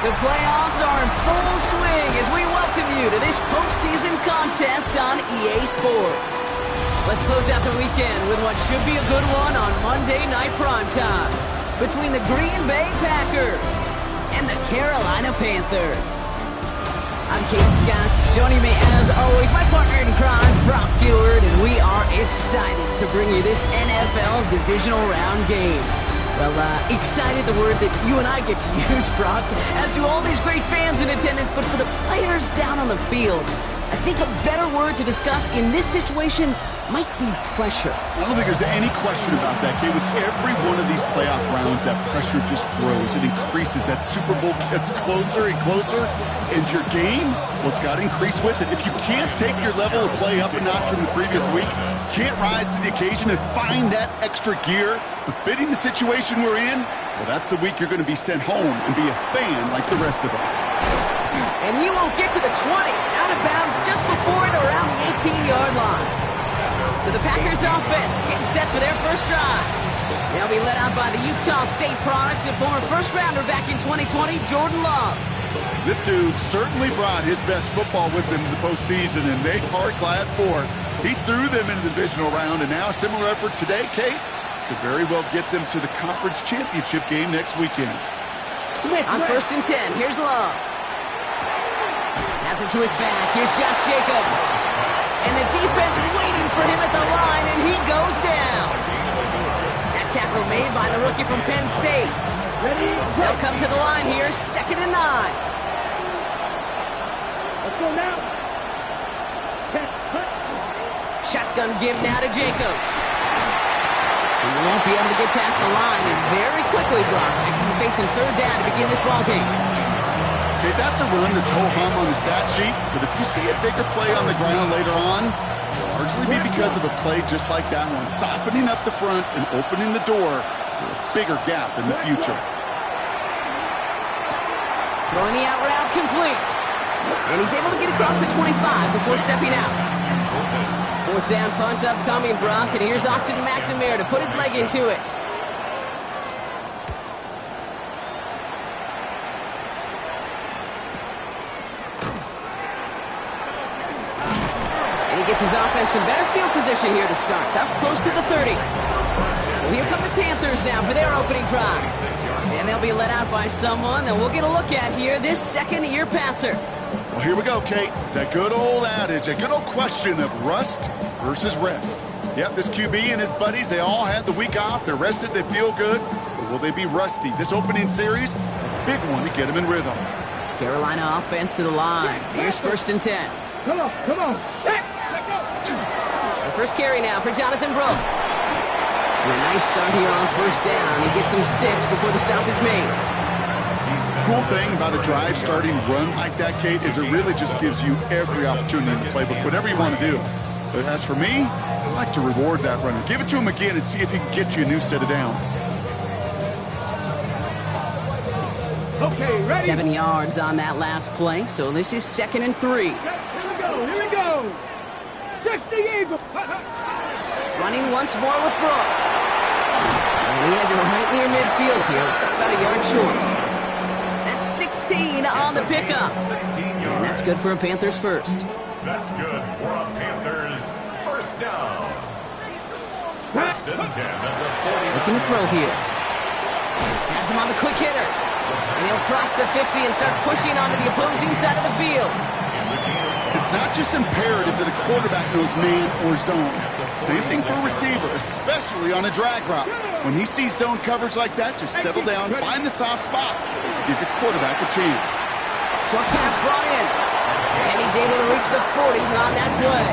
The playoffs are in full swing as we welcome you to this postseason contest on EA Sports. Let's close out the weekend with what should be a good one on Monday Night Primetime between the Green Bay Packers and the Carolina Panthers. I'm Kate Scott, joining me as always, my partner in crime, Brock Heward, and we are excited to bring you this NFL Divisional Round game. Well, excited, the word that you and I get to use, Brock, as do all these great fans in attendance, but for the players down on the field, I think a better word to discuss in this situation might be pressure. I don't think there's any question about that, Kate. With every one of these playoff rounds, that pressure just grows. It increases. That Super Bowl gets closer and closer. And your game, well, it's got to increase with it. If you can't take your level of play up a notch from the previous week, can't rise to the occasion and find that extra gear befitting the situation we're in, well, that's the week you're going to be sent home and be a fan like the rest of us. And he won't get to the 20, out of bounds just before and around the 18-yard line. So the Packers offense getting set for their first drive. They'll be led out by the Utah State product and former first-rounder back in 2020, Jordan Love. This dude certainly brought his best football with him in the postseason, and they are glad for it. He threw them in the divisional round, and now a similar effort today, Kate, could very well get them to the conference championship game next weekend. On 1st and 10, here's Love. Has it to his back. Here's Josh Jacobs. And the defense waiting for him at the line, and he goes down. That tackle made by the rookie from Penn State. They'll come to the line here, 2nd and 9. Let's go now. Shotgun give now to Jacobs. He won't be able to get past the line, and very quickly, Brock, they can be facing 3rd down to begin this ballgame. Okay, that's a run that's ho-hum on the stat sheet, but if you see a bigger play on the ground later on, it'll largely be because of a play just like that one, softening up the front and opening the door for a bigger gap in the future. Throwing the out route complete. And he's able to get across the 25 before stepping out. 4th down punt upcoming, Brock, and here's Austin McNamara to put his leg into it. Gets his offense in better field position here to start. Up close to the 30. So here come the Panthers now for their opening drive. And they'll be let out by someone that we'll get a look at here, this second-year passer. Well, here we go, Kate. That good old adage, a good old question of rust versus rest. Yep, this QB and his buddies, they all had the week off. They're rested, they feel good. But will they be rusty? This opening series, a big one to get them in rhythm. Carolina offense to the line. Here's 1st and 10. Come on, come on. The first carry now for Jonathan Brooks. And a nice start here on 1st down. He gets him 6 before the stop is made. Cool thing about a drive starting run like that, Kate, is it really just gives you every opportunity in the playbook, whatever you want to do. But as for me, I like to reward that runner. Give it to him again and see if he can get you a new set of downs. Okay, ready? 7 yards on that last play, so this is 2nd and 3. Here we go, here we go. 60 Eagles. Running once more with Brooks. And he has it right near midfield here. Looks like about a yard short. That's 16 on the pickup. And that's good for a Panthers first. That's good for a Panthers first down. 1st and 10 at the 40. Looking to throw here. Has him on the quick hitter. And he'll cross the 50 and start pushing onto the opposing side of the field. It's not just imperative that a quarterback knows man or zone. Same thing for a receiver, especially on a drag route. When he sees zone coverage like that, just settle down, find the soft spot, give your quarterback a chance. Short pass brought in. And he's able to reach the 40 on that play.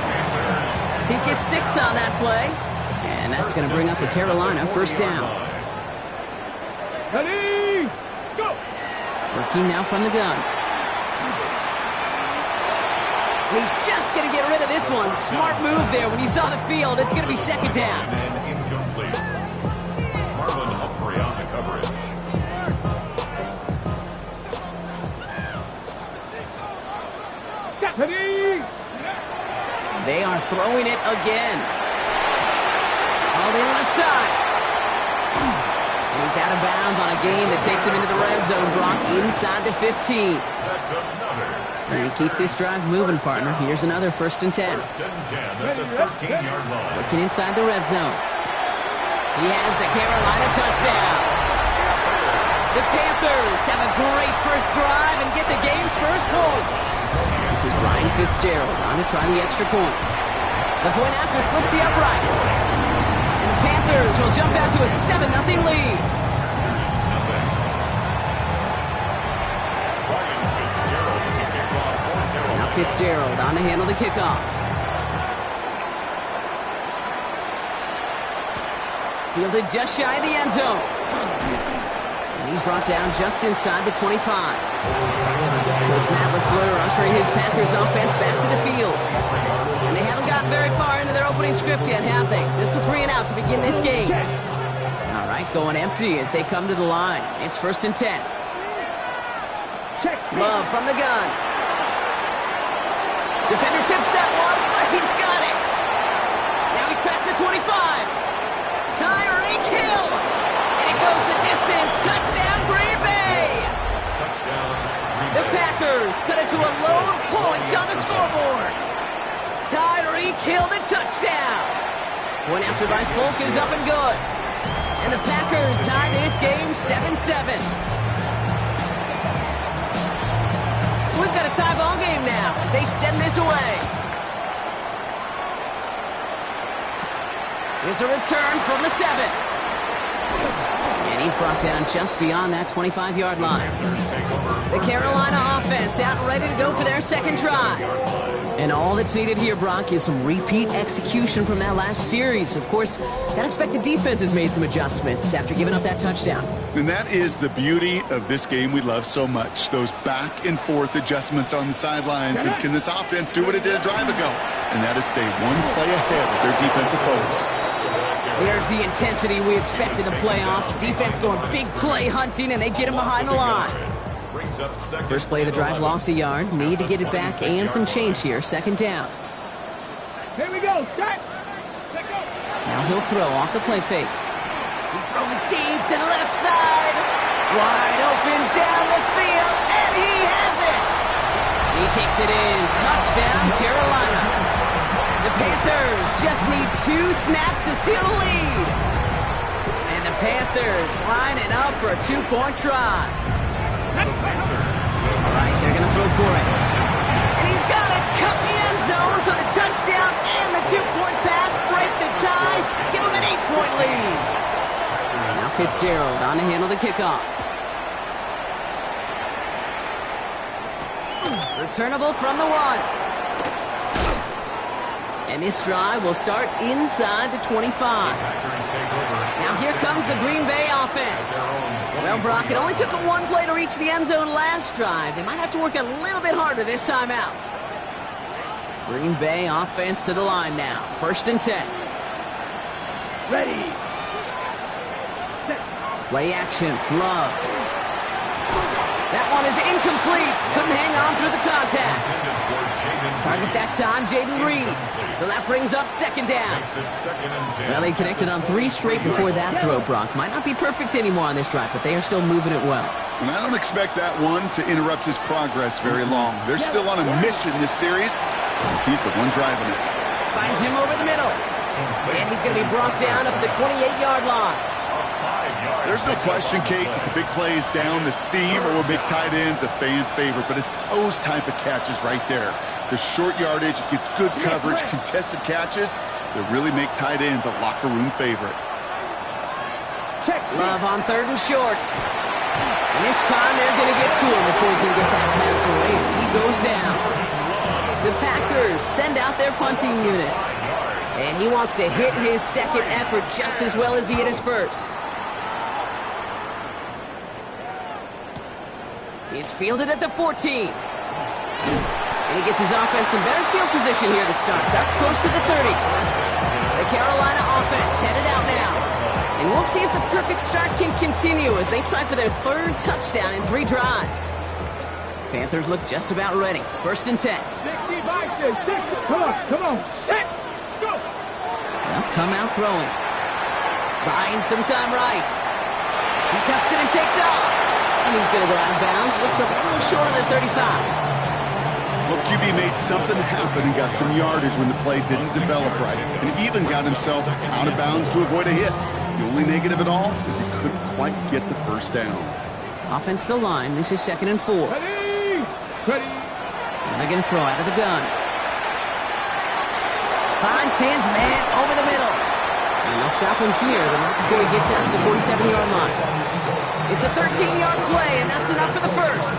He gets 6 on that play. And that's going to bring up a Carolina 1st down. Ready? Let's go. Working now from the gun. And he's just going to get rid of this one. Smart move there. When you saw the field, it's going to be 2nd down. And incomplete. Marlon Humphrey on the coverage. Ready? They are throwing it again. All the left side. And He's out of bounds on a gain that takes him into the red zone, Brock, inside the 15. That's another. And keep this drive moving, partner. Here's another 1st and 10. 1st and 10 at the 13-yard line. Looking inside the red zone. He has the Carolina touchdown. The Panthers have a great first drive and get the game's first points. This is Ryan Fitzgerald on to try the extra point. The point after splits the uprights. And the Panthers will jump out to a 7-0 lead. Now Fitzgerald on to handle the kickoff. Fielded just shy of the end zone. And he's brought down just inside the 25. Coach Matt LaFleur ushering his Panthers offense back to the field. And they haven't gotten very far into their opening script yet, have they? Just a 3 and out to begin this game. All right, going empty as they come to the line. It's 1st and 10. Love from the gun. Defender tips that one, but he's got it. Now he's past the 25. Tyreek Hill. And it goes the distance. Touchdown, Green Bay. Touchdown. The Packers cut it to a lone point on the scoreboard. Tyreek Hill the touchdown. Point after by Folk is up and good. And the Packers tie this game 7-7. So we've got a tie ball game now as they send this away. Here's a return from the 7. And he's brought down just beyond that 25-yard line. The Carolina offense out and ready to go for their second drive. And all that's needed here, Brock, is some repeat execution from that last series. Of course, gotta expect the defense has made some adjustments after giving up that touchdown. And that is the beauty of this game we love so much. Those back and forth adjustments on the sidelines. And can this offense do what it did a drive ago? And that is stay one play ahead of their defensive foes. There's the intensity we expect in the playoffs. Defense going big play hunting, and they get him behind the line. First play of the drive lost a yard. Need to get it back and some change here. 2nd down. Here we go. Set. Now he'll throw off the play fake. He's throwing deep to the left side. Wide open down the field, and he has it. He takes it in. Touchdown, Carolina. The Panthers just need 2 snaps to steal the lead. And the Panthers lining up for a 2-point try. All right, they're going to throw for it. And he's got it. Cut the end zone, so the touchdown and the 2-point pass break the tie. Give him an 8-point lead. Now Fitzgerald on to handle the kickoff. Returnable from the 1. And this drive will start inside the 25. Now here comes the Green Bay offense. Well, Brock, it only took them 1 play to reach the end zone last drive. They might have to work a little bit harder this time out. Green Bay offense to the line now. 1st and 10. Ready. Play action. Love. That one is incomplete. Couldn't hang on through the contact. Target that time, Jaden Reed. So that brings up 2nd down. Well, they connected on 3 straight before that throw, Brock. Might not be perfect anymore on this drive, but they are still moving it well. And I don't expect that one to interrupt his progress very long. They're still on a mission this series. He's the one driving it. Finds him over the middle. And he's going to be brought down up at the 28-yard line. There's no question, Kate, the big plays down the seam or with big tight ends, a fan favorite, but it's those type of catches right there. The short yardage, it gets good coverage, contested catches that really make tight ends a locker room favorite. Love on 3rd and short. And this time they're going to get to him before he can get that pass away as he goes down. The Packers send out their punting unit. And he wants to hit his second effort just as well as he hit his first. It's fielded at the 14. And he gets his offense in better field position here to start. It's up close to the 30. The Carolina offense headed out now. And we'll see if the perfect start can continue as they try for their 3rd touchdown in 3 drives. Panthers look just about ready. 1st and 10. 60. Come on. Set. Go. They'll come out throwing. Buying some time right. Tucks it and takes off. And he's going to go out of bounds. Looks a little short of the 35. Well, QB made something happen and got some yardage when the play didn't develop right, and even got himself out of bounds to avoid a hit. The only negative at all is he couldn't quite get the first down. Offensive line. This is 2nd and 4. Ready. Ready. And they're going to throw out of the gun. Finds his man over the middle. And they'll stop him here, but not before he gets out to the 47-yard line. It's a 13-yard play, and that's enough for the first.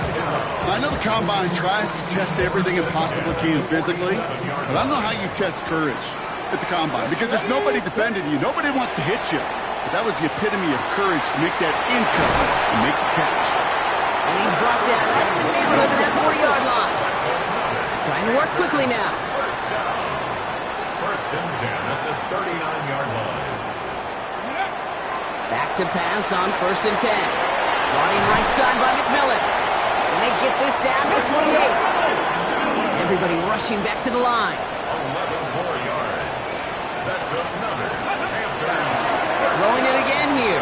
I know the Combine tries to test everything it possibly can physically, but I don't know how you test courage at the Combine, because there's nobody defending you. Nobody wants to hit you. But that was the epitome of courage to make that in cover and make the catch. And he's brought down right in the neighborhood of that 40-yard line. Trying to work quickly now. First down. First and 10 at the 39-yard line. Back to pass on 1st and 10. Running right side by McMillan. And they get this down to the 28. Everybody rushing back to the line. 11 more yards. That's another Panthers. Throwing it again here.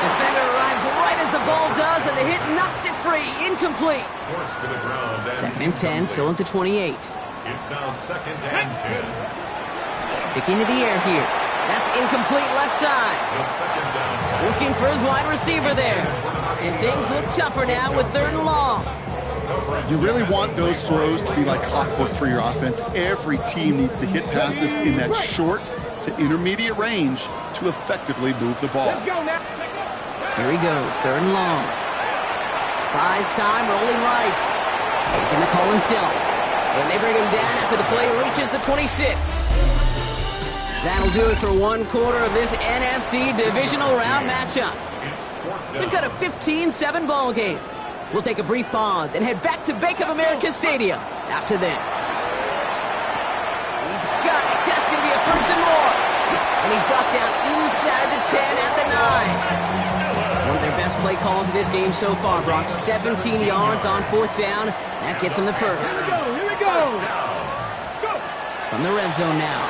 Defender arrives right as the ball does, and the hit knocks it free. Incomplete. Forced to the ground. 2nd and 10, still at the 28. It's now 2nd and 10. Sticking to the air here. That's incomplete left side. The second down. Looking for his wide receiver there. And things look tougher now with 3rd and long. You really want those throws to be like clockwork for your offense. Every team needs to hit passes in that short to intermediate range to effectively move the ball. Let's go now. Here he goes, 3rd and long. Buys time, rolling right. Taking the call himself. And they bring him down after the play reaches the 26. That'll do it for one quarter of this NFC divisional round matchup. We've got a 15-7 ball game. We'll take a brief pause and head back to Bank of America Stadium after this. He's got it. That's going to be a 1st and more. And he's brought down inside the 10 at the 9. One of their best play calls of this game so far, Brock. 17 yards on 4th down. That gets him the first. Here we go. Go. From the red zone now.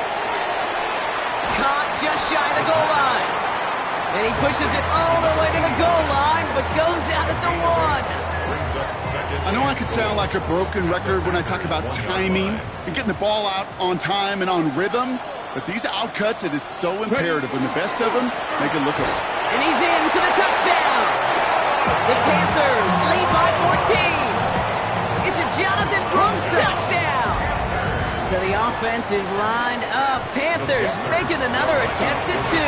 Caught just shy of the goal line. And he pushes it all the way to the goal line, but goes out at the 1. I know I could sound like a broken record when I talk about timing and getting the ball out on time and on rhythm, but these outcuts, it is so imperative when the best of them make it look over. And he's in for the touchdown. The Panthers lead by 14. It's a Jonathan Brooks touchdown. So the offense is lined up. Panthers making another attempt at 2.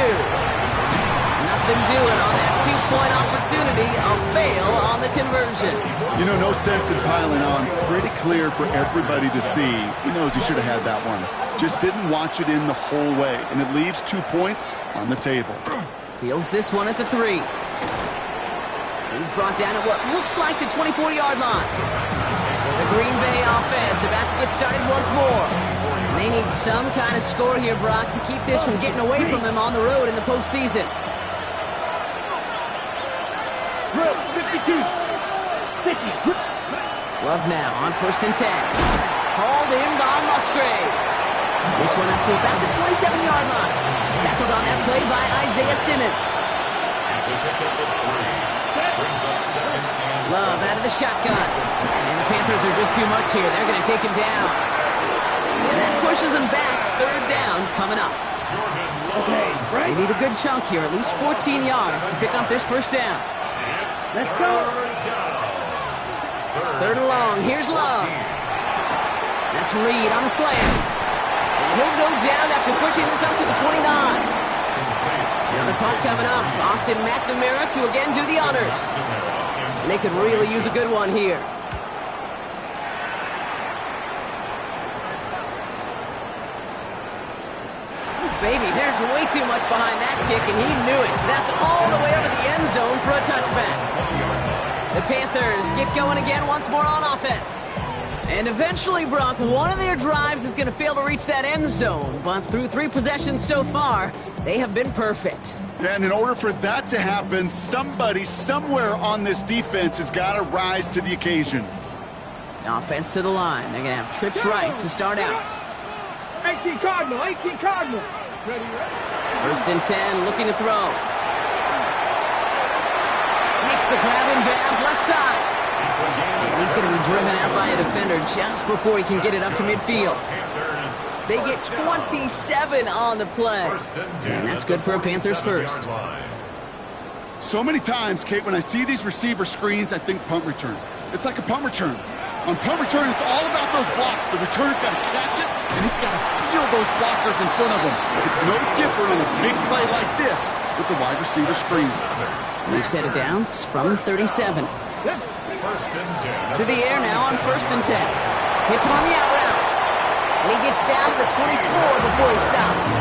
Nothing doing on that 2-point opportunity. A fail on the conversion. You know, no sense in piling on. Pretty clear for everybody to see. He knows he should have had that one. Just didn't watch it in the whole way. And it leaves 2 points on the table. Fields this one at the 3. He's brought down at what looks like the 24-yard line. The Green Bay offense about to get started once more. And they need some kind of score here, Brock, to keep this from getting away from them on the road in the postseason. 52. 50. Love now on 1st and 10. Hauled in by Musgrave. This one up to about the 27-yard line. Tackled on that play by Isaiah Simmons. Love out of the shotgun. And the Panthers are just too much here. They're going to take him down. And that pushes him back. 3rd down coming up. They need a good chunk here, at least 14 yards to pick up this 1st down. Let's go. 3rd and long. Here's Love. That's Reed on the slant. And he'll go down after pushing this up to the 29. Another punt coming up. Austin McNamara to again do the honors. And they could really use a good one here. Baby, there's way too much behind that kick, and he knew it. So that's all the way over the end zone for a touchback. The Panthers get going again once more on offense. And eventually, Brock, one of their drives is going to fail to reach that end zone. But through 3 possessions so far, they have been perfect. And in order for that to happen, somebody somewhere on this defense has got to rise to the occasion. Offense to the line. They're going to have trips right to start out. 18 Cardinal. 18 Cardinal. Ready. 1st and 10, looking to throw. Gets the grab in bounds, left side. And he's going to be driven out by a defender just before he can get it up to midfield. They get 27 on the play. And that's good for a Panthers first. So many times, Kate, when I see these receiver screens, I think punt return. It's like a punt return. On punt return, it's all about those blocks. The returner's got to catch it, and he's got to feel those blockers in front of him. It's no different on a big play like this with the wide receiver screen. We've set it downs from the 37. To the air now on 1st and 10. Hits him on the out route. And he gets down to the 24 before he stops.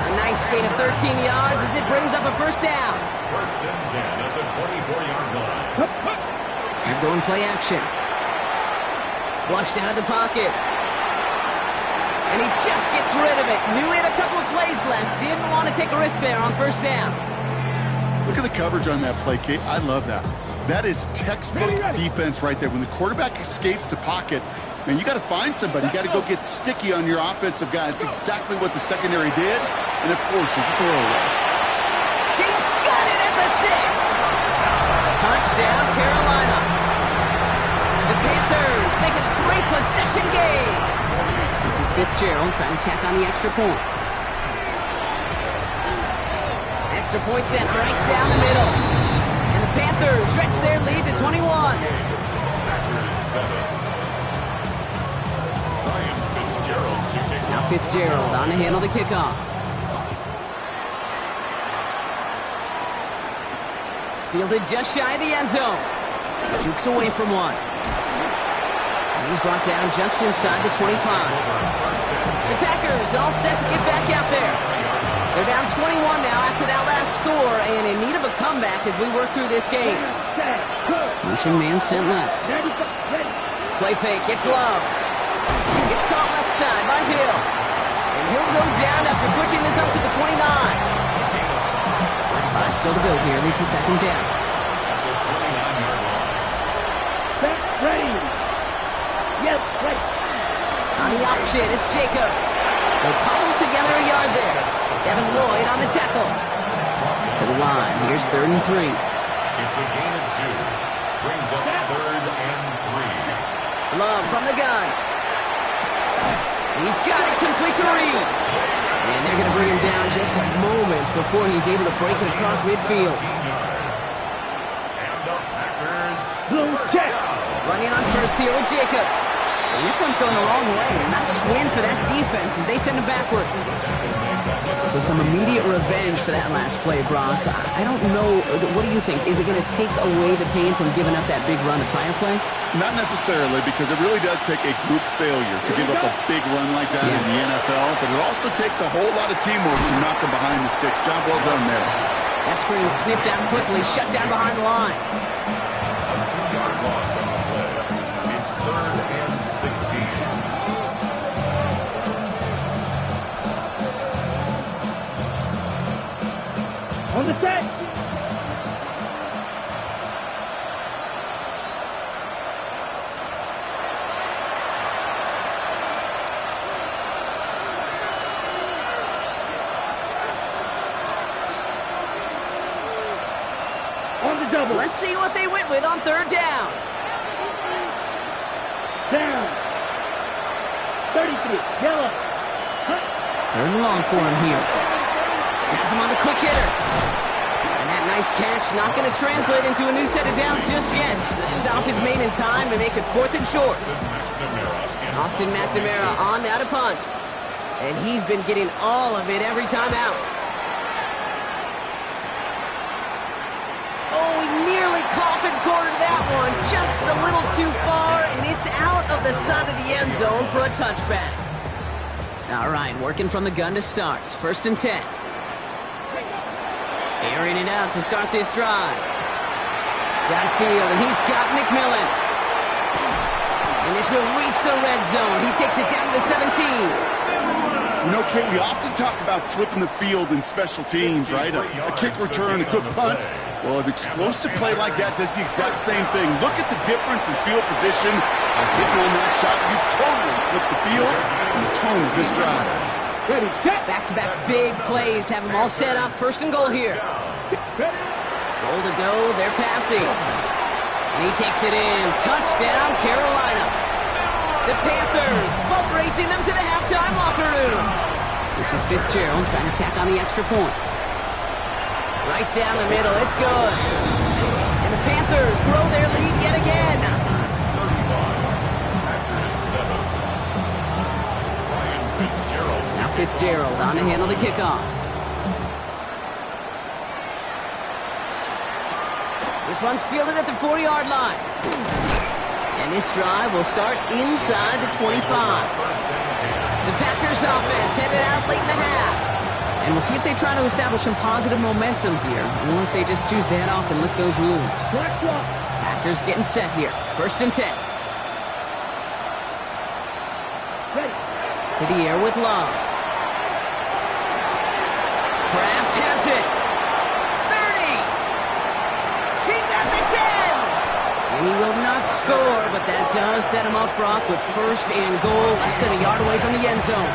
A nice gain of 13 yards as it brings up a first down. 1st and 10 at the 24-yard line. They're going play action. Flushed out of the pocket. And he just gets rid of it. Knew he had a couple of plays left. Didn't want to take a risk there on 1st down. Look at the coverage on that play, Kate. I love that. That is textbook defense right there. When the quarterback escapes the pocket, man, you got to find somebody. You got to go get sticky on your offensive guy. It's exactly what the secondary did. And, of course, it's a throwaway. He's got it at the 6. Touchdown, Carolina. The Panthers make it a 3-possession game. This is Fitzgerald trying to tack on the extra point. Extra point set right down the middle. And the Panthers stretch their lead to 21. Now Fitzgerald on to handle the kickoff. Fielded just shy of the end zone. Jukes away from one. And he's brought down just inside the 25. The Packers all set to get back out there. They're down 21 now after that last score and in need of a comeback as we work through this game. Motion man sent left. Play fake, it's Love. Gets caught left side by Hill. And he'll go down after pushing this up to the 29. 5 still to go here. This is 2nd down. Ready. Yes, ready. On the option, it's Jacobs. They'll cobble together a yard there. Devin Lloyd on the tackle. To the line. Here's 3rd and 3. It's a gain of 2. Brings up 3rd and 3. Love from the gun. He's got it complete to Reed. And they're going to bring him down just a moment before he's able to break it across midfield. And the Packers Blue check. Running on first here with Jacobs. And this one's going the wrong way. Nice win for that defense as they send him backwards. So some immediate revenge for that last play, Brock. I don't know. What do you think? Is it going to take away the pain from giving up that big run to prior play? Not necessarily, because it really does take a group failure to give up a big run like that in the NFL, but it also takes a whole lot of teamwork to knock them behind the sticks. Job well done there. That screen sniffed out quickly, shut down behind the line. a 2-yard loss on the play. It's 3rd and 16. On the set. On the double. Let's see what they went with on 3rd down. Down. 33. Yellow. 3rd and long for him here. Has him on the quick hitter. And that nice catch not going to translate into a new set of downs just yet. The stop is made in time to make it 4th and short. Austin McNamara on now to punt. And he's been getting all of it every time out. Oh, he nearly coffin cornered that one. Just a little too far, and it's out of the side of the end zone for a touchback. All right, working from the gun to start. 1st and 10. Airing it out to start this drive. Downfield, and he's got McMillan. And this will reach the red zone. He takes it down to the 17. You know, Kate, we often talk about flipping the field in special teams, right? A kick return, a good punt. Well, an explosive play like that does the exact same thing. Look at the difference in field position. By hitting on that shot, you've totally flipped the field and the tone of this drive. Ready, set. Back-to-back big plays have them all set up. 1st and goal here. Ready. Goal to go, they're passing. And he takes it in. Touchdown, Carolina. The Panthers boat racing them to the halftime locker room. This is Fitzgerald trying to tack on the extra point. Right down the middle, it's good. And the Panthers grow their lead yet again. Now Fitzgerald on to handle the kickoff. This one's fielded at the 40-yard line. And this drive will start inside the 25. The Packers offense headed out late in the half. And we'll see if they try to establish some positive momentum here, or if they just choose to head off and lick those wounds. Packers getting set here. 1st and 10. To the air with Love. Kraft has it. 30. He's at the 10. And he will not score, but that does set him up, Brock, with 1st and goal, less than a yard away from the end zone.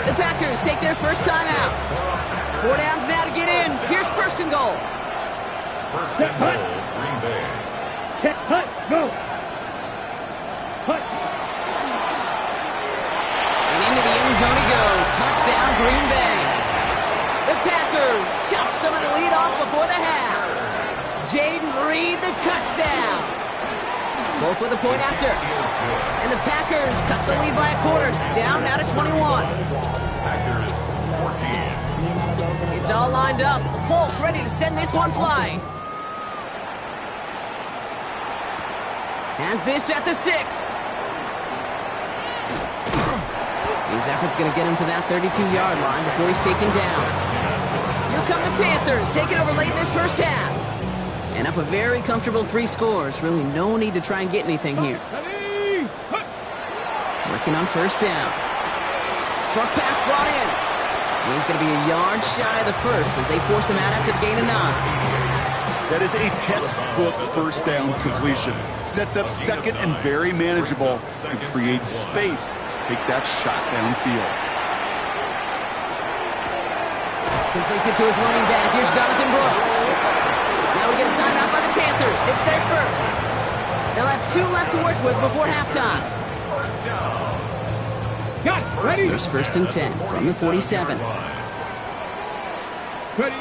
The Packers take their first time out. 4 downs now to get in. Here's 1st and goal. 1st and goal, Green Bay. Hut, go. Hut. And into the end zone he goes. Touchdown, Green Bay. The Packers chop some of the lead off before the half. Jaden Reed, the touchdown. Volk with a point after. And the Packers cut the lead by a quarter. Down now to 21. Packers 14. It's all lined up. Volk ready to send this one flying. Has this at the 6. His effort's going to get him to that 32-yard line before he's taken down. Here come the Panthers, taking over late in this first half. And up a very comfortable 3 scores. Really no need to try and get anything here. Working on 1st down. Short pass brought in. And he's going to be a yard shy of the 1st as they force him out after the gain of 9. That is a textbook 1st down completion. Sets up 2nd and very manageable and creates space to take that shot downfield. Completes it to his running back. Here's Jonathan Brooks. Now we get a timeout by the Panthers. It's their 1st. They'll have 2 left to work with before halftime. 1st down. Got it. Ready. Here's 1st and 10 from the 47. Ready.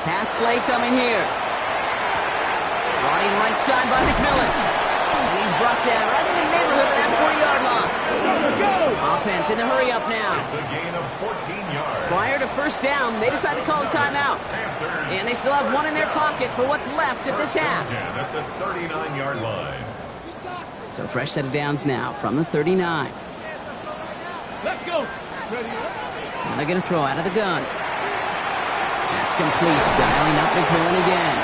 Pass play coming here. Brought in right side by McMillan. And he's brought down right in the neighborhood of that 40-yard line. Go. Offense in the hurry up now. It's a gain of 14 yards. Prior to 1st down, they decide to call a timeout. And they still have 1 in their pocket for what's left of this half. 10 at the 39-yard line. So fresh set of downs now from the 39. Let's go. Ready. Now they're going to throw out of the gun. That's complete. Dialing up McMillan again.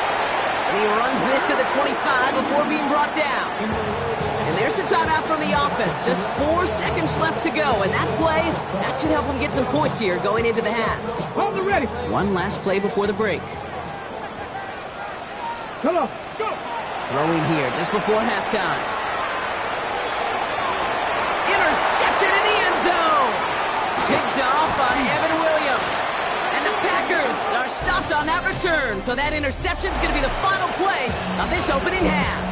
And he runs this to the 25 before being brought down. And there's the timeout from the offense. Just 4 seconds left to go. And that play, that should help them get some points here going into the half. Hold it ready. One last play before the break. Come on. Go. Throwing here just before halftime. Intercepted in the end zone. Picked off by Evan Williams. And the Packers are stopped on that return. So that interception's going to be the final play of this opening half.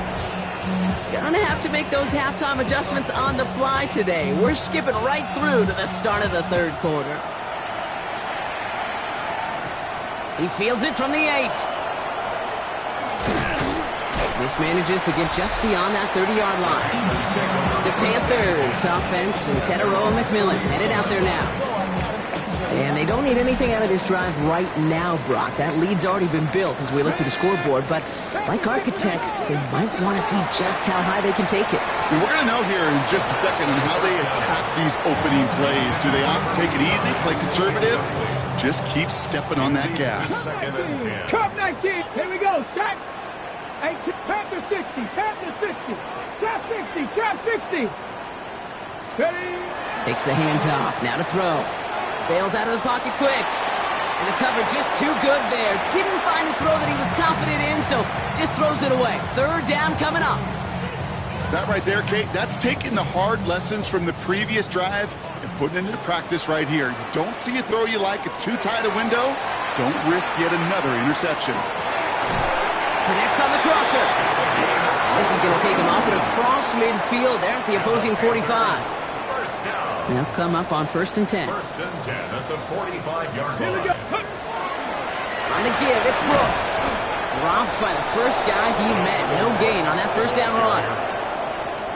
Gonna have to make those halftime adjustments on the fly today. We're skipping right through to the start of the 3rd quarter. He fields it from the 8. Mismanages to get just beyond that 30-yard line. The Panthers offense and Tedero and McMillan headed out there now. And they don't need anything out of this drive right now, Brock. That lead's already been built as we look to the scoreboard. But like architects, they might want to see just how high they can take it. And we're going to know here in just a second on how they attack these opening plays. Do they opt to take it easy, play conservative? Just keep stepping on that gas. Cup 19. Here we go. Set. Panther 60. Panther 60. Trap 60. Trap 60. Ready. Takes the handoff. Now to throw. Bails out of the pocket quick. And the cover just too good there. Didn't find the throw that he was confident in, so just throws it away. 3rd down coming up. That right there, Kate, that's taking the hard lessons from the previous drive and putting it into practice right here. You don't see a throw you like, it's too tight a window. Don't risk yet another interception. Connects on the crosser. This is going to take him up and across midfield there at the opposing 45. First down. They'll come up on 1st and 10. First and 10 at the 45-yard line. On the give, it's Brooks. Dropped by the first guy he met. No gain on that first down run.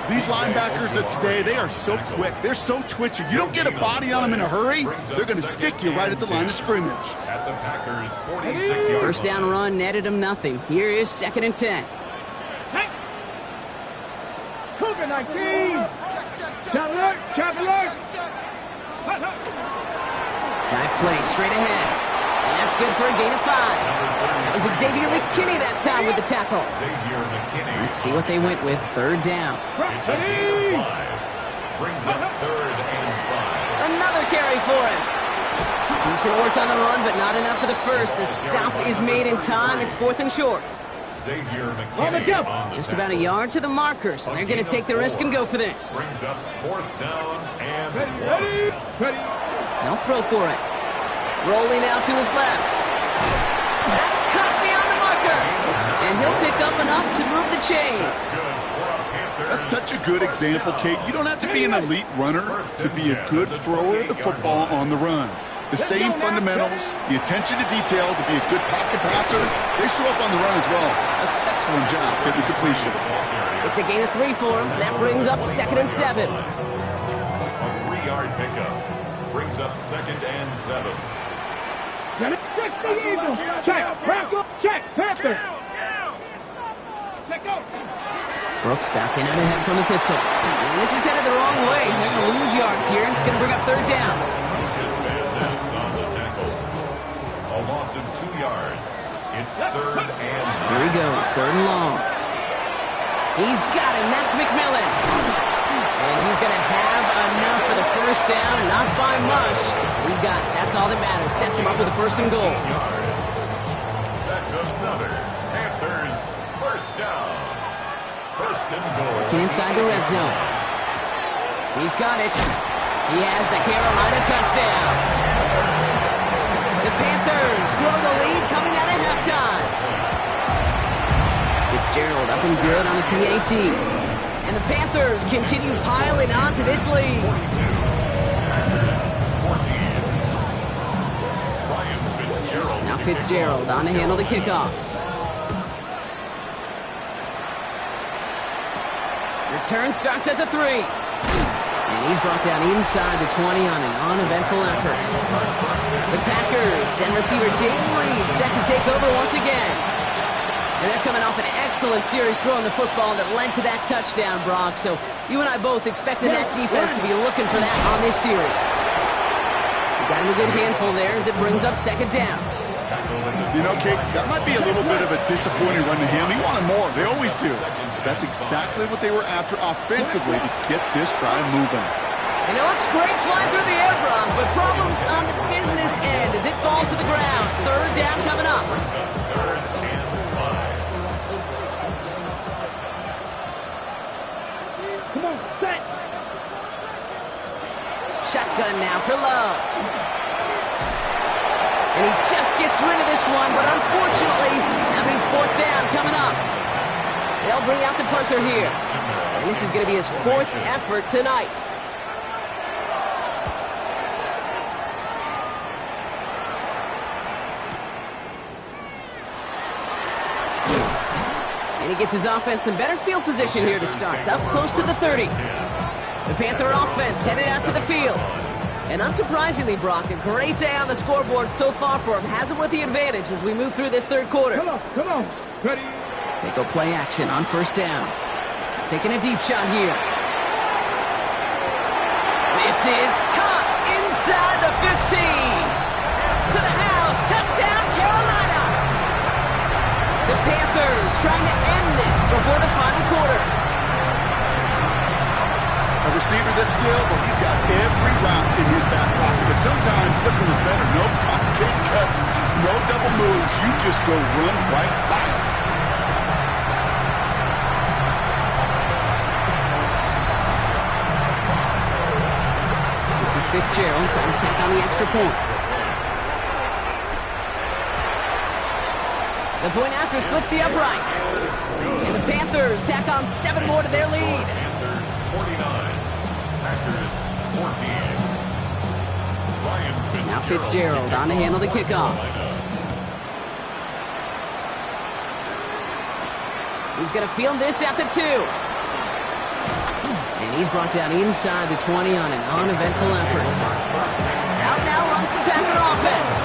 These linebackers of today, they are so quick. They're so twitchy. You don't get a body on them in a hurry, they're going to stick you right at the line of scrimmage. At the Packers' 46-yard First down run netted him nothing. Here is 2nd and 10. Cougar 19. Chop alert. Dive play straight ahead. And that's good for a gain of 5. That was Xavier McKinney that time with the tackle. Xavier McKinney. Let's see what they went with. 3rd down. It's a gain of 5. Brings up 3rd and 5. Another carry for him. Decent work on the run, but not enough for the first. The stop is made in time. It's 4th and short. Xavier McKinney on the Just about a yard to the markers, and they're going to take the risk and go for this. Brings up 4th down and Ready. They'll throw for it. Rolling out to his left. That's caught beyond the marker. And he'll pick up enough to move the chains. That's such a good example, Kate. You don't have to be an elite runner to be a good thrower of the football on the run. The same fundamentals, the attention to detail to be a good pocket passer, they show up on the run as well. That's an excellent job getting completion. It's a gain of 3 for him. That brings up 2nd and 7. a 3-yard pickup. Brings up 2nd and 7. Check the Eagles. Check. Panther. Check go. Brooks bouncing out ahead from the pistol. And this is headed the wrong way. They're going to lose yards here, and it's going to bring up 3rd down. Just this on the tackle. A loss of 2 yards. It's 3rd and 9. Here he goes, 3rd and long. He's got him. That's McMillan. And he's going to have enough for the first down. Not by much. He got it. That's all that matters. Sets him up with the 1st and goal. That's another Panthers first down. 1st and goal. Working inside the red zone. He's got it. He has the Carolina touchdown. The Panthers grow the lead coming out of halftime. Fitzgerald up and good on the PAT. And the Panthers continue piling on to this lead. 14. Ryan Fitzgerald. Now Fitzgerald on to handle the kickoff. Return starts at the 3. And he's brought down inside the 20 on an uneventful effort. The Packers and receiver Jaden Reed set to take over once again. And they're coming off an excellent series throwing the football that led to that touchdown, Brock. So you and I both expected that defense to be looking for that on this series. We got him a good handful there as it brings up 2nd down. You know, Kate, that might be a little bit of a disappointing run to him. He wanted more. They always do. That's exactly what they were after offensively to get this drive moving. And it looks great flying through the air, Brock, but problems on the business end as it falls to the ground. 3rd down coming up. Come on, set. Shotgun now for Love. And he just gets rid of this one, but unfortunately, that means 4th down coming up. They'll bring out the punter here. And this is going to be his 4th effort tonight. And he gets his offense in better field position here to start. It's up close to the 30. The Panther offense headed out to the field. And unsurprisingly, Brock, a great day on the scoreboard so far for him. Has him with the advantage as we move through this 3rd quarter. Come on. Ready. They go play action on 1st down. Taking a deep shot here. This is caught inside the 15. To the house. Touchdown, Carolina. The Panthers trying to end this before the final quarter. A receiver this skilled, well, he's got every route in his back pocket. But sometimes simple is better. No complicated cuts, no double moves. You just go run right by him. This is Fitzgerald trying to tack on the extra point. The point after splits the upright. And the Panthers tack on 7 more to their lead. Panthers 49, Packers 14. Ryan Now Fitzgerald on to handle the kickoff. He's going to field this at the 2. And he's brought down inside the 20 on an uneventful effort. Out now runs the Packer offense.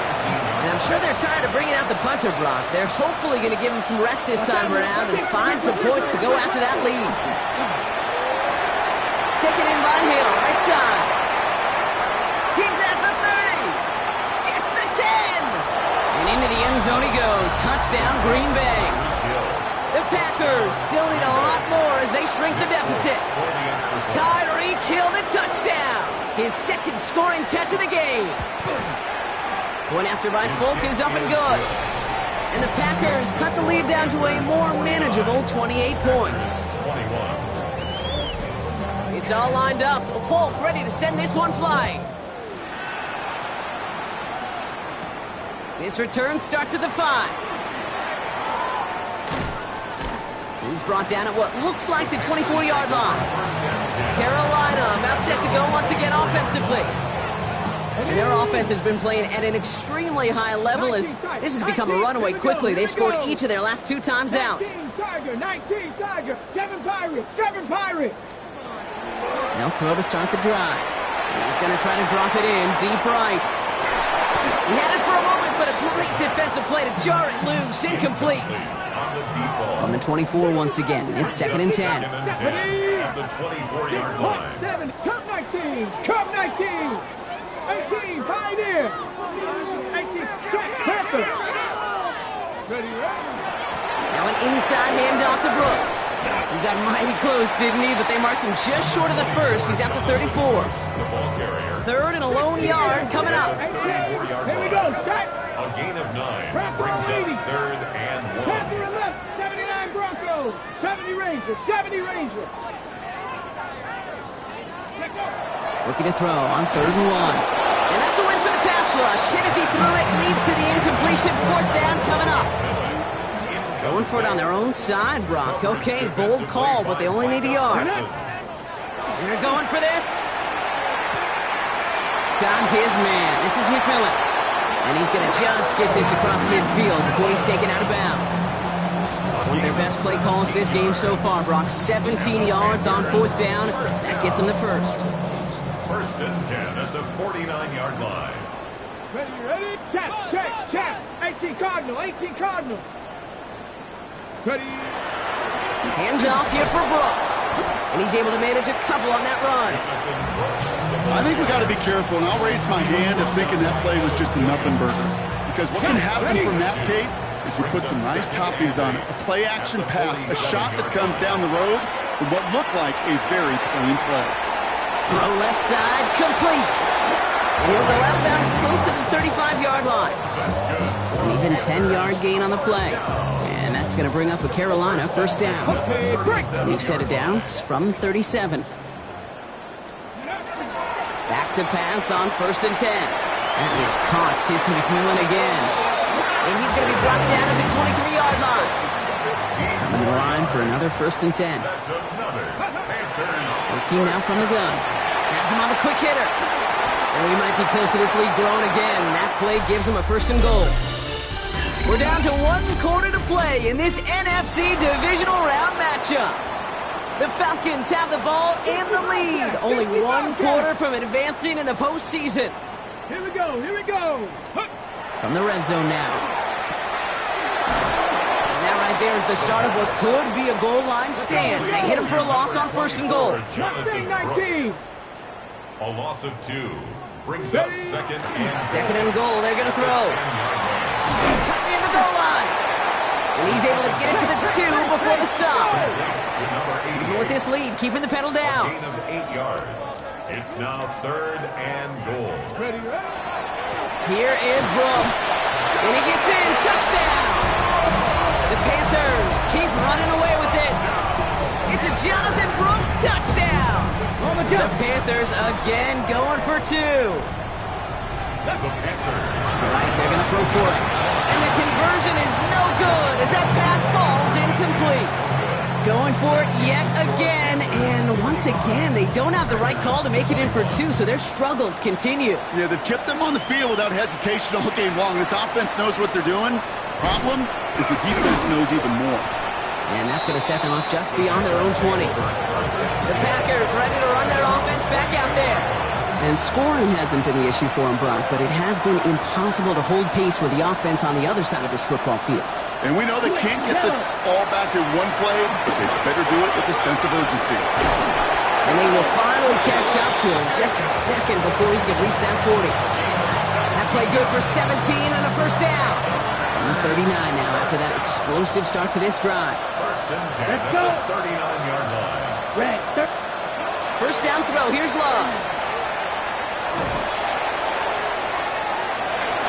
And I'm sure they're tired of bringing out the punter, Brock. They're hopefully going to give him some rest this time around and find some points to go after that lead. Taken in by Hill, right side. He's at the 30. Gets the 10. And into the end zone he goes. Touchdown, Green Bay. The Packers still need a lot more as they shrink the deficit. Tyreek Hill to touchdown. His second scoring catch of the game. Point after by Folk is up and good. And the Packers cut the lead down to a more manageable 28 points. 21. It's all lined up. Folk ready to send this one flying. This return starts at the 5. He's brought down at what looks like the 24-yard line. Carolina about set to go once again offensively. And their offense has been playing at an extremely high level as this has become a runaway quickly. They've scored each of their last 2 times out. 19 Tiger, 19 Tiger, 7 Pirates, 7 Pirates. They'll throw to start the drive. He's going to try to drop it in deep right. He had it for a moment, but a great defensive play to jar it loose, incomplete. On the 24 once again, it's 2nd and 10. At the 24-yard line. 7, Cup 19, Cup 19. 18, Pioneer. 18, Panther. Ready, Now an inside handoff to Brooks. He got mighty close, didn't he? But they marked him just short of the first. He's at the 34. The ball carrier. 3rd and a lone yard coming up. Here we go, set. A gain of 9 brings up 3rd and 1. Panther and left, 79 Broncos, 70 Rangers, 70 Rangers. Looking to throw on 3rd and 1. And that's a win for the pass rush. Hit as he threw it, leads to the incompletion. 4th down coming up. Going for it on their own side, Brock. Okay, bold call, but they only need a yard. They're going for this. Got his man. This is McMillan. And he's going to just get this across midfield before he's taken out of bounds. One of their best play calls of this game so far, Brock. 17 yards on 4th down. That gets them the first. 1st and 10 at the 49-yard line. Ready? Check. 18 Cardinal, 18 Cardinal. Ready? Hands off here for Brooks. And he's able to manage a couple on that run. I think we got to be careful, and I'll raise my hand if thinking that play was just a nothing burger. Because what can happen from that, Kate, is you put some nice toppings on it. A play-action pass, a shot that comes down the road from what looked like a very plain play. Throw left side, complete. And he'll go outbounds close to the 35-yard line. An even 10-yard gain on the play. And that's going to bring up a Carolina 1st down. New set of downs from 37. Back to pass on 1st and 10. That is caught. Hits McMillan again. And he's going to be brought down at the 23-yard line. Coming to the line for another 1st and 10. Working now from the gun. Has him on the quick hitter. And we might be close to this lead growing again. That play gives him a 1st and goal. We're down to 1 quarter to play in this NFC divisional round matchup. The Falcons have the ball and the lead. Only 1 quarter from advancing in the postseason. Here we go. From the red zone now. And that right there is the start of what could be a goal line stand. They hit him for a loss on 1st and goal. 19. A loss of 2 brings up 2nd and 2nd and goal. They're going to throw. Cut me in the goal line. And he's able to get it to the 2 before the stop. Even with this lead, keeping the pedal down. gain of 8 yards. It's now 3rd and goal. Here is Brooks. And he gets in. Touchdown. The Panthers keep running away with this. It's a Jonathan Brooks touchdown. The Panthers again going for 2. The Panthers. All right, they're going to throw for it. And the conversion is no good. Going for it yet again, and once again, they don't have the right call to make it in for two, so their struggles continue. Yeah, they've kept them on the field without hesitation all game long. This offense knows what they're doing. Problem is the defense knows even more. And that's going to set them up just beyond their own 20. The Packers ready to run their offense back out there. And scoring hasn't been the issue for them, Brock, but it has been impossible to hold pace with the offense on the other side of this football field. And we know they can't get this all back in one play. They better do it with a sense of urgency. And they will finally catch up to him just a second before he can reach that 40. That play good for 17 and a first down. And 39 now after that explosive start to this drive. First and 10 at the 39-yard line. First down throw. Here's Love.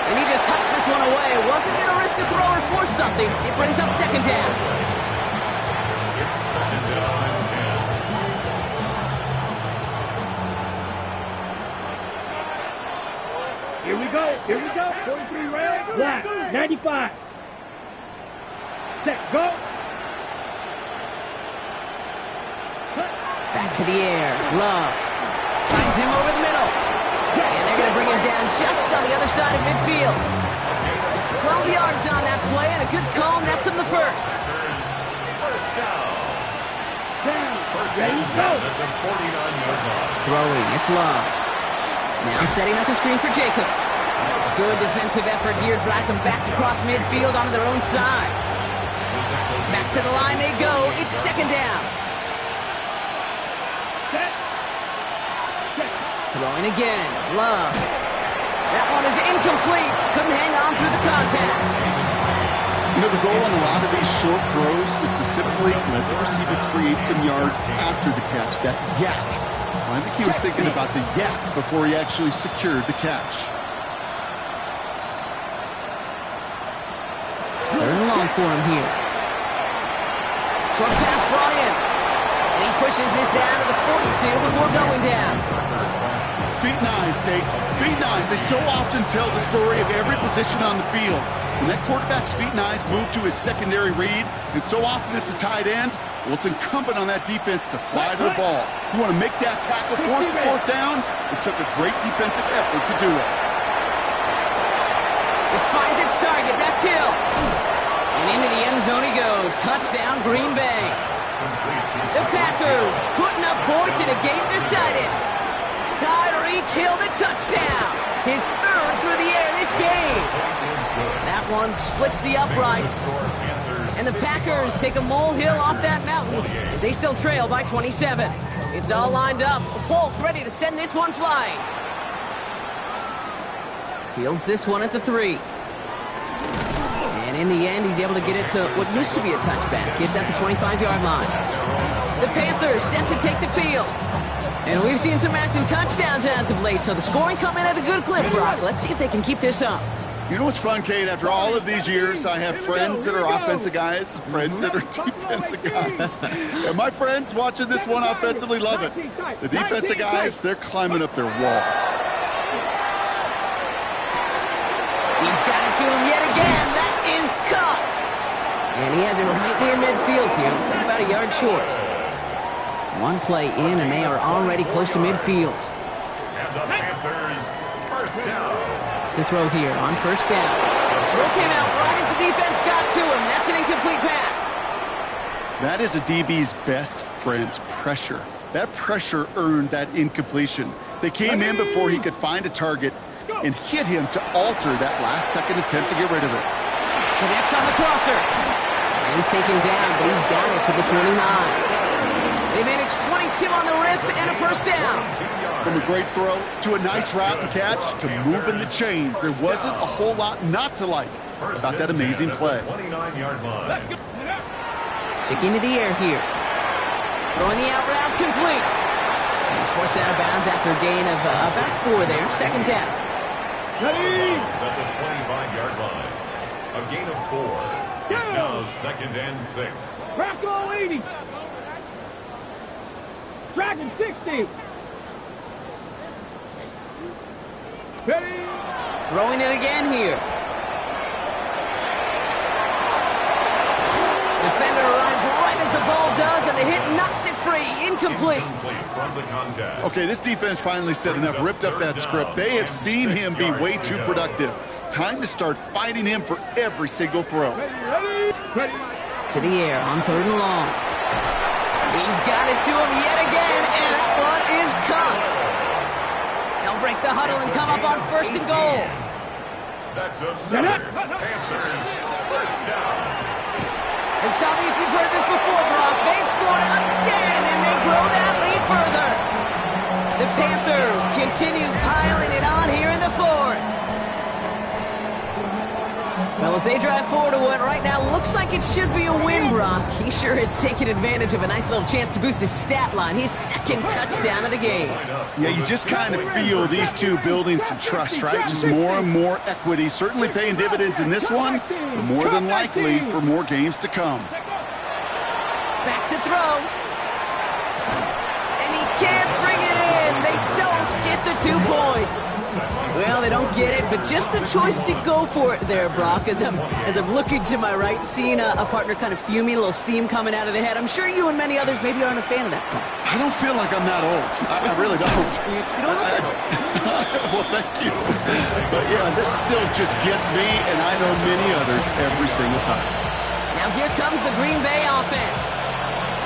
And he just hucks this one away. Wasn't going to risk a throw or force something. It brings up second down. It's second down and 10. Here we go. 43 rounds. Flat. 95. Set, go. Back to the air. Love finds him over the middle. And they're going to bring him down just on the other side of midfield. 12 yards on that play, and a good call nets him the first. First down. First Ready, and 10 go. at the 49-yard line. Throwing, it's Love. Now setting up the screen for Jacobs. Good defensive effort here, drives them back across midfield onto their own side. Back to the line they go. It's second down. Set. Throwing again. Love. That one is incomplete. Couldn't hang on through the contact. You know, the goal on a lot of these short throws is to simply let the receiver create some yards after the catch, that yak. Well, I think he was thinking about the yak before he actually secured the catch. Third and long for him here. Short pass brought in. And he pushes this down to the 42 before going down. Feet and eyes, Kate. Feet and eyes. They so often tell the story of every position on the field. When that quarterback's feet and eyes move to his secondary read, and so often it's a tight end, well, it's incumbent on that defense to fly to the ball. You want to make that tackle, force the fourth down? It took a great defensive effort to do it. This finds its target. That's Hill. And into the end zone he goes. Touchdown, Green Bay. The Packers putting up points in a game decided. Tyreek Hill, the touchdown. His third through the air this game. That one splits the uprights. And the Packers take a molehill off that mountain as they still trail by 27. It's all lined up. Folk ready to send this one flying. Fields this one at the 3. And in the end, he's able to get it to what used to be a touchback. It's at the 25-yard line. The Panthers set to take the field. And we've seen some matching touchdowns as of late, so the scoring coming at a good clip, Brock. Let's see if they can keep this up. You know what's fun, Kate? After all of these years, I have friends that are offensive guys and friends that are defensive guys. And my friends watching this one offensively love it. The defensive guys, they're climbing up their walls. He's got it to him yet again. That is caught. And he has it right near midfield here. Looks like about a yard short. One play in, and they are already close to midfield. And the Panthers, first down. To throw here on first down. Throw came out right as the defense got to him. That's an incomplete pass. That is a DB's best friend, pressure. That pressure earned that incompletion. They came in before he could find a target and hit him to alter that last-second attempt to get rid of it. Connects on the crosser. And he's taken down, but he's got it to the 29. They managed 22 on the rip and a first down. From a great throw to a nice route and catch to moving the chains, there wasn't a whole lot not to like about that amazing play. 29-yard line. Sticking to the air here. Throwing the out route complete. He's forced out of bounds after a gain of about 4 there. Second down. Ready. It's at the 25-yard line. A gain of 4. It's now second and 6. Rocco 80. Dragon 60. Ready. Throwing it again here. Defender arrives right as the ball does, and the hit knocks it free. Incomplete. From the contest. Okay, this defense finally said enough, ripped up that script. They have seen him be way too productive. Time to start fighting him for every single throw. To the air on 3rd and long. He's got it to him yet again, and that one is caught. They'll break the huddle and come up on 1st and goal. That's another Panthers first down. And stop me if you've heard this before, Brock. They've scored again, and they grow that lead further. The Panthers continue piling it on here in the 4th. Well, as they drive forward to what right now looks like it should be a win, Brock. He sure has taken advantage of a nice little chance to boost his stat line. His 2nd touchdown of the game. Yeah, you just kind of feel these two building some trust, right? Just more and more equity. Certainly paying dividends in this one, but more than likely for more games to come. Back to throw. And he can't bring it in. They don't get the 2 points. Well, they don't get it, but just the choice to go for it there, Brock, as I'm looking to my right, seeing a partner kind of fuming, a little steam coming out of the head. I'm sure you and many others maybe aren't a fan of that call. I don't feel like I'm that old. I really don't. You don't look that old. Well, thank you. But yeah, this still just gets me, and I know many others every single time. Now here comes the Green Bay offense.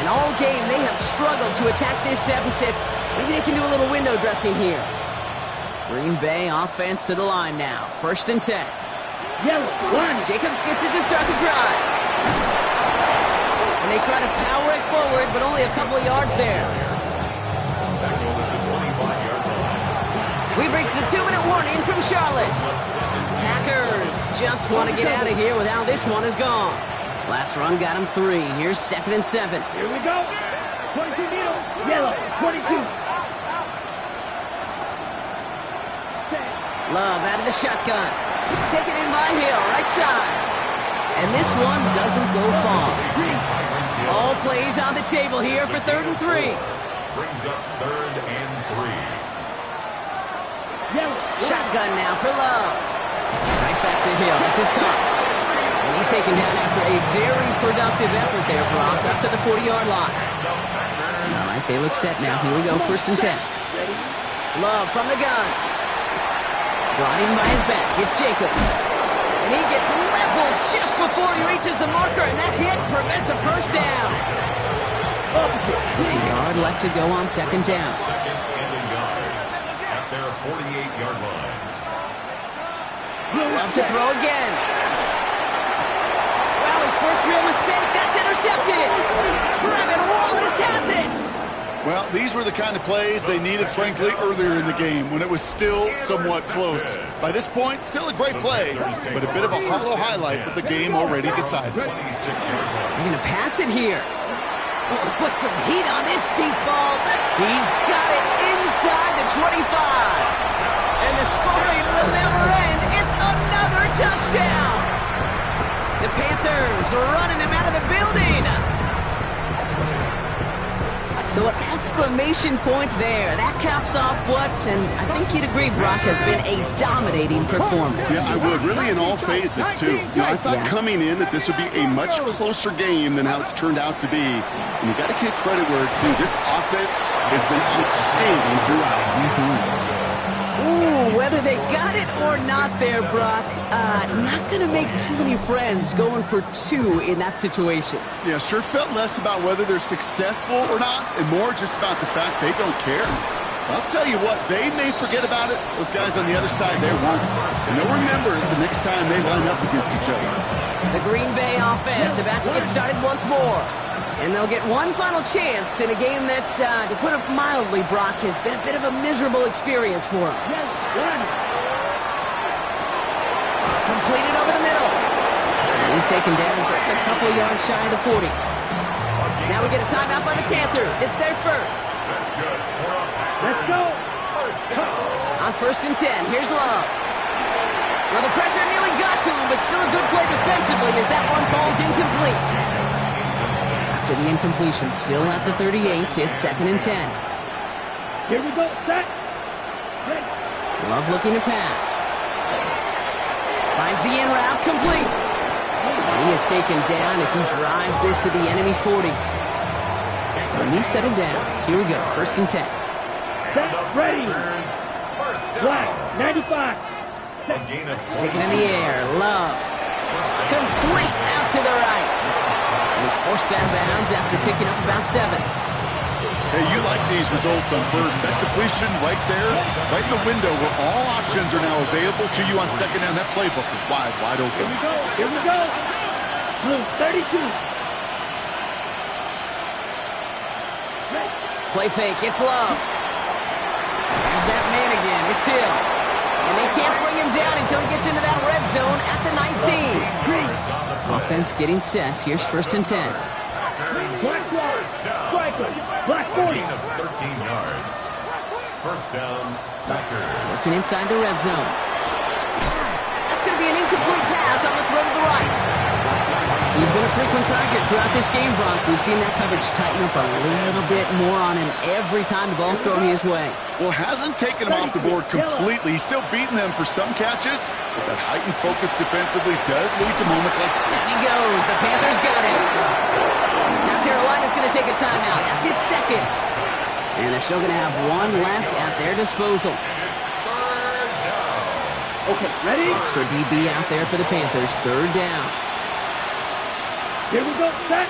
And all game, they have struggled to attack this deficit. Maybe they can do a little window dressing here. Green Bay offense to the line now. 1st and 10. Yellow, 1. Jacobs gets it to start the drive. And they try to power it forward, but only a couple of yards there. We've reached the 2-minute warning from Charlotte. Packers just want to get out of here with how this one is gone. Last run got him 3. Here's 2nd and 7. Here we go. 22 middle. Yellow, 22. Love out of the shotgun. Taken in by Hill, right side. And this one doesn't go far. All plays on the table here for 3rd and 3. Brings up 3rd and 3. Yellow, Shotgun now for Love. Right back to Hill. This is caught. And he's taken down after a very productive effort there, Brock, up to the 40-yard line. All right, they look set now. Here we go, 1st and 10. Love from the gun. Brought in by his back. It's Jacobs. And he gets leveled just before he reaches the marker, and that hit prevents a 1st down. Just a yard left to go on 2nd down. 2nd and a yard at their 48-yard line. Love to throw again. Wow, his first real mistake. That's intercepted. Trevin Wallace has it. Well, these were the kind of plays they needed, frankly, earlier in the game when it was still somewhat close. By this point, still a great play, but a bit of a hollow highlight with the game already decided. They're going to pass it here. Oh, put some heat on this deep ball. He's got it inside the 25. And the scoring will never end. It's another touchdown. The Panthers are running them out of the building. So an exclamation point there. That caps off what, and I think you'd agree, Brock, has been a dominating performance. Yeah, I would. Really in all phases, too. You know, I thought coming in that this would be a much closer game than how it's turned out to be. And you got to give credit where it's due. This offense has been outstanding throughout. Ooh, whether they got it or not there, Brock, not going to make too many friends going for 2 in that situation. Yeah, sure felt less about whether they're successful or not, and more just about the fact they don't care. I'll tell you what, they may forget about it. Those guys on the other side, they won't. And they'll remember it the next time they line up against each other. The Green Bay offense about to get started once more. And they'll get one final chance in a game that, to put it mildly, Brock, has been a bit of a miserable experience for them. Completed over the middle. And he's taken down just a couple of yards shy of the 40. Now we get a timeout by the Panthers. It's their first. That's good. Let's go. On 1st and 10, here's Love. Well, the pressure nearly got to him, but still a good play defensively as that one falls incomplete. After the incompletion, still at the 38, it's 2nd and 10. Here we go. Set. Ready. Love looking to pass. Finds the in route complete. And he is taken down as he drives this to the enemy 40. So a new set of downs. Here we go, 1st and 10. Set, ready. First down. Black, 95. A gain of Stick it in the air. Love. Complete out to the right. And he's forced out of bounds after picking up about 7. Hey, you like these results on first. That completion right there, right in the window where all options are now available to you on second down. That playbook is wide open. Here we go. Here we go. Blue, 32. Play fake. It's Love. There's that man again. It's Hill. And they can't bring him down until he gets into that red zone at the 19. Offense getting set. Here's 1st and 10. Black wall. Striker. Black 40. Gain of 13 yards. First down, Packers. Working inside the red zone. That's going to be an incomplete pass on the throw to the right. He's been a frequent target throughout this game, Bronk. We've seen that coverage tighten up a little bit more on him every time the ball's thrown his way. Well, hasn't taken him off the board completely. He's still beating them for some catches, but that heightened focus defensively does lead to moments like that. And he goes. The Panthers got him. Now Carolina's going to take a timeout. That's its 2nd. And they're still going to have 1 left at their disposal. Okay, ready? Extra DB out there for the Panthers. 3rd down. Here we go. Set.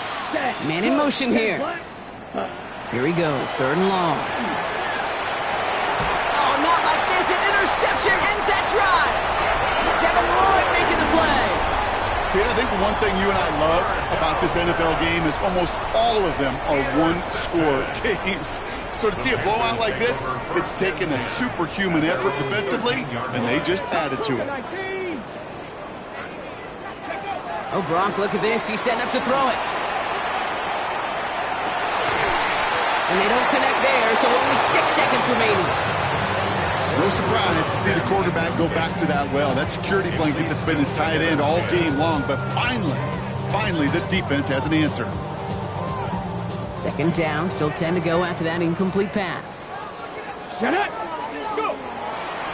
Man in motion here. Here he goes. 3rd and long. Oh, not like this. An interception ends that drive. Kevin Lloyd making the play. Kid, I think the one thing you and I love about this NFL game is almost all of them are one-score games. So to see a blowout like this, it's taken a superhuman effort defensively, and they just added to it. Oh, Bronk, look at this. He's setting up to throw it. And they don't connect there, so only 6 seconds remaining. No surprise to see the quarterback go back to that well. That security blanket that's been his tight end all game long, but finally, this defense has an answer. 2nd down, still 10 to go after that incomplete pass. Go.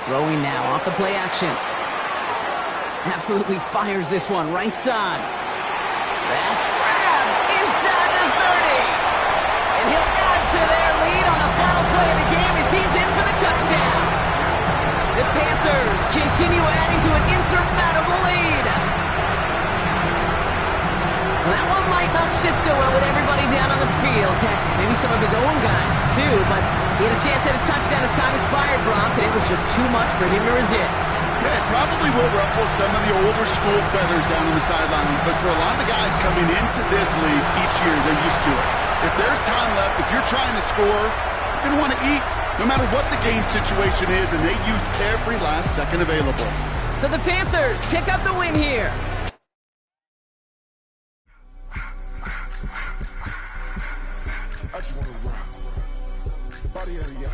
Throwing now off the play action. Absolutely fires this one right side. That's grabbed inside the 30. And he'll add to their lead on the final play of the game as he's in for the touchdown. The Panthers continue adding to an insurmountable lead. Well, that one might not sit so well with everybody down on the field. Heck, maybe some of his own guys too, but he had a chance at a touchdown as time expired, Bronk, and it was just too much for him to resist. Yeah, it probably will ruffle some of the older school feathers down on the sidelines, but for a lot of the guys coming into this league each year, they're used to it. If there's time left, if you're trying to score, you're going to want to eat, no matter what the game situation is, and they used every last second available. So the Panthers pick up the win here. I just want to rock. Body out of y'all.